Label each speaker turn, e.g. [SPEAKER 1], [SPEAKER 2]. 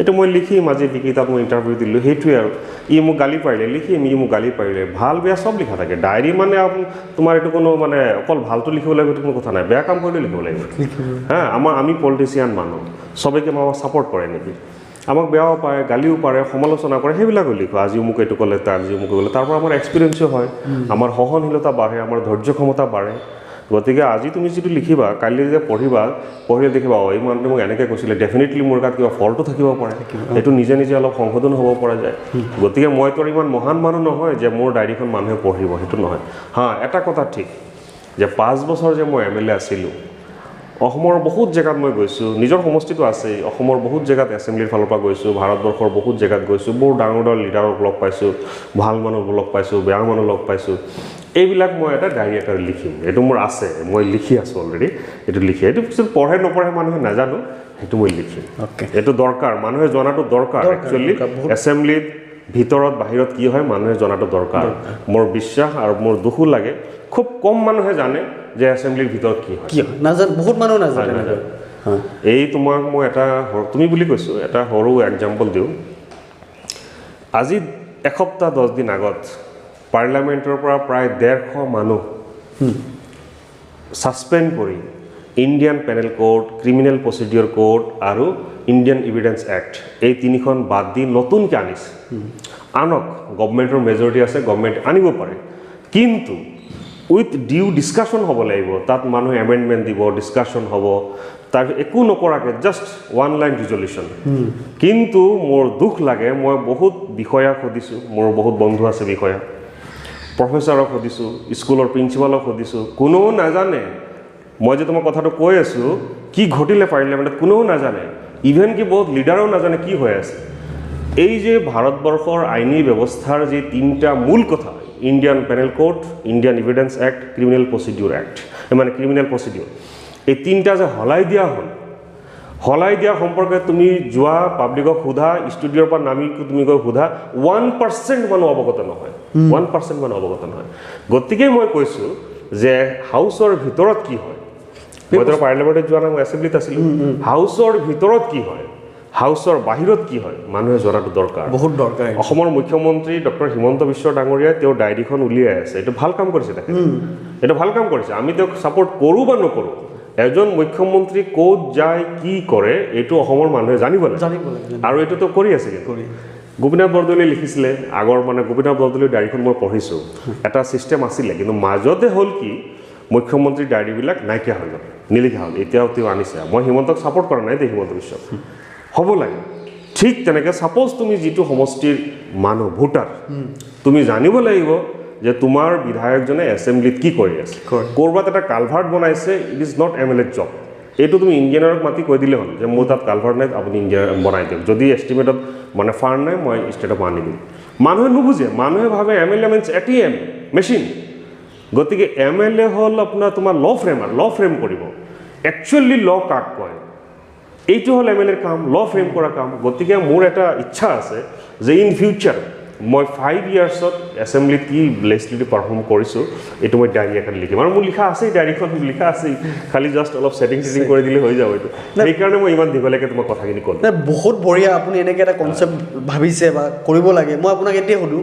[SPEAKER 1] এইটো মই লিখিম আজি বিকিতাত মই ইণ্টাৰভিউ দিলোঁ সেইটোৱে আৰু ই মোক গালি পাৰিলে লিখিম ই মোক গালি পাৰিলে ভাল বেয়া চব লিখা থাকে ডায়েৰী মানে তোমাৰ এইটো কোনো মানে অকল ভালটো লিখিব লাগিব এইটো কোনো কথা নাই বেয়া কাম কৰিলে লিখিব লাগিব হা আমি পলিটিচিয়ান মানুহ সবেকে আমাক ছাপোৰ্ট কৰে নেকি আমাক বেয়াও পায় গালিও পাৰে সমালোচনা কৰে সেইবিলাকো লিখো আজিও মোক এইটো ক'লে আজিও মোক ক'লে তাৰ পৰা আমাৰ এক্সপিৰিয়েঞ্চো হয় আমাৰ সহনশীলতা বাঢ়ে আমাৰ ধৈৰ্য ক্ষমতা বাঢ়ে গতিকে আজি তুমি যিটো লিখিবা কালি যেতিয়া পঢ়িলে দেখিবা এই মানুহটো মোক এনেকৈ কৈছিলে ডেফিনেটলি মোৰ গাত কিবা ফল্টো থাকিব পাৰে এইটো নিজে নিজে অলপ সংশোধন হ'ব পৰা যায় গতিকে মইতো ইমান মহান মানুহ নহয় যে মোৰ ডায়েৰীখন মানুহে পঢ়িব সেইটো নহয় হা এটা কথা ঠিক যে 5 বছৰ যে মই MLA আছিলোঁ অসমৰ বহুত জেগাত মই গৈছোঁ নিজৰ সমষ্টিটো আছে অসমৰ বহুত জেগাত এছেম্বলিৰ ফালৰ পৰা গৈছোঁ ভাৰতবৰ্ষৰ বহুত জেগাত গৈছোঁ বহুত ডাঙৰ লিডাৰক লগ পাইছোঁ ভাল মানুহ লগ পাইছোঁ বেয়া মানুহ লগ পাইছোঁ এইবিলাক মই এটা ডায়েৰী এটা লিখিম এইটো মোৰ আছে মই লিখি আছোঁ অলৰেডি এইটো লিখি এইটো পিছত পঢ়ে নপঢ়ে মানুহে নাজানো সেইটো মই লিখিম এইটো দৰকাৰ মানুহে জনাটো দৰকাৰ একচুৱেলি এছেম্বলিত ভিতৰত বাহিৰত কি হয় মানুহে জনাটো দৰকাৰ মোৰ বিশ্বাস আৰু মোৰ দুখো লাগে খুব কম মানুহে জানে যে এছেম্বলিৰ ভিতৰত কি হয়
[SPEAKER 2] নাজানে বহুত মানুহ নাজানে
[SPEAKER 1] এই তোমাক মই এটা তুমি বুলি কৈছোঁ এটা সৰু এক্সাম্পল দিওঁ আজি এসপ্তাহ 10 দিন আগত পাৰ্লামেণ্টৰ পৰা প্ৰায় 150 মানুহ ছাছপেণ্ড কৰি Indian panel code criminal procedure code আৰু ইণ্ডিয়ান এভিডেন্স এক্ট এই তিনিখন বাদ দি নতুনকৈ আনিছে আনক গভৰ্ণমেণ্টৰ মেজৰিটি আছে গভৰ্ণমেণ্ট আনিব পাৰে কিন্তু উইথ ডিউ ডিছকাশ্যন হ'ব লাগিব তাত মানুহে এমেণ্ডমেণ্ট দিব ডিছকাশ্যন হ'ব তাৰ একো নকৰাকৈ জাষ্ট 1 লাইন ৰিজলিউশ্যন কিন্তু মোৰ দুখ লাগে মই বহুত বিষয়াক সুধিছোঁ মোৰ বহুত বন্ধু আছে বিষয়া প্ৰফেচৰক সুধিছোঁ স্কুলৰ প্ৰিন্সিপালক সুধিছোঁ কোনেও নাজানে মই যে তোমাক কথাটো কৈ আছোঁ কি ঘটিলে পাৰ্লিয়ামেণ্টত কোনেও নাজানে ইভেন কি বহুত লিডাৰেও নাজানে কি হৈ আছে এই যে ভাৰতবৰ্ষৰ আইনী ব্যৱস্থাৰ যে 3টা মূল কথা Indian panel code Indian evidence act criminal procedure act মানে ক্ৰিমিনেল প্ৰচিডিউৰ এই 3টা যে হলাই দিয়া সম্পৰ্কে তুমি যোৱা পাব্লিকক সোধা ষ্টুডিঅ'ৰ পৰা নামি তুমি গৈ সোধা 1% মানুহ অৱগত নহয় 1% মানুহ অৱগত নহয় গতিকে মই কৈছোঁ যে হাউচৰ ভিতৰত কি হয় মইতো পাৰ্লিয়ামেণ্টত যোৱা নাই মই এছেম্বলিত আছিলোঁ হাউচৰ ভিতৰত কি হয় হাউচৰ বাহিৰত কি হয় মানুহে জনাটো দৰকাৰ
[SPEAKER 2] বহুত দৰকাৰ
[SPEAKER 1] অসমৰ মুখ্যমন্ত্ৰী ডক্টৰ হিমন্ত বিশ্ব ডাঙৰীয়াই তেওঁৰ ডায়েৰীখন উলিয়াই আছে এইটো ভাল কাম কৰিছে তেখেতে এইটো ভাল কাম কৰিছে আমি তেওঁক ছাপোৰ্ট কৰোঁ বা নকৰোঁ এজন মুখ্যমন্ত্ৰী ক'ত যায় কি কৰে এইটো অসমৰ মানুহে জানিব লাগে আৰু এইটোতো কৰি আছে কিন্তু গোপীনাথ বৰদলৈয়ে লিখিছিলে আগৰ মানে গোপীনাথ বৰদলৈৰ ডায়েৰীখন মই পঢ়িছোঁ এটা ছিষ্টেম আছিলে কিন্তু মাজতে হ'ল কি মুখ্যমন্ত্ৰীৰ ডায়েৰীবিলাক নাইকিয়া হৈ গ'ল নিলিখা হ'ল এতিয়াও তেওঁ আনিছে মই হিমন্তক ছাপোৰ্ট কৰা নাই দেই হিমন্ত বিশ্বক হ'ব লাগে ঠিক তেনেকৈ ছাপ'জ তুমি যিটো সমষ্টিৰ মানুহ ভোটাৰ তুমি জানিব লাগিব যে তোমাৰ বিধায়কজনে এছেম্বলিত কি কৰি আছে ক'ৰবাত এটা কালভাৰ্ট বনাইছে it is not MLA job এইটো তুমি ইঞ্জিনিয়াৰক মাতি কৈ দিলে হ'ল যে মোৰ তাত কালভাৰ্ট নাই আপুনি ইঞ্জিনিয়াৰ বনাই দিয়ক যদি এষ্টিমেটত মানে ফাণ্ড নাই মই ষ্টেটত আনি দিম মানুহে নুবুজে মানুহে ভাবে MLA মিনছ ATM মেচিন গতিকে MLA হ'ল আপোনাৰ তোমাৰ ল ফ্ৰেম কৰিব একচুৱেলি ল কাক কয় এইটো হ'ল MLAৰ কাম ল ফ্ৰেম কৰা কাম গতিকে মোৰ এটা ইচ্ছা আছে যে ইন ফিউচাৰ মই 5 ইয়াৰ্ছত এছেম্বলিত কি লেজিসলেটিভ পাৰফৰ্ম কৰিছোঁ এইটো মই ডায়েৰী এখন লিখিম আৰু মোৰ লিখা আছেই ডায়েৰীখন লিখা আছেই খালি জাষ্ট অলপ ছেটিং কৰি দিলে হৈ যাব এইটো সেইকাৰণে মই ইমান দীঘলীয়াকৈ তোমাক কথাখিনি ক'লোঁ
[SPEAKER 2] বহুত বঢ়িয়া আপুনি এনেকৈ এটা কনচেপ্ট ভাবিছে বা কৰিব লাগে মই আপোনাক এতিয়া সুধোঁ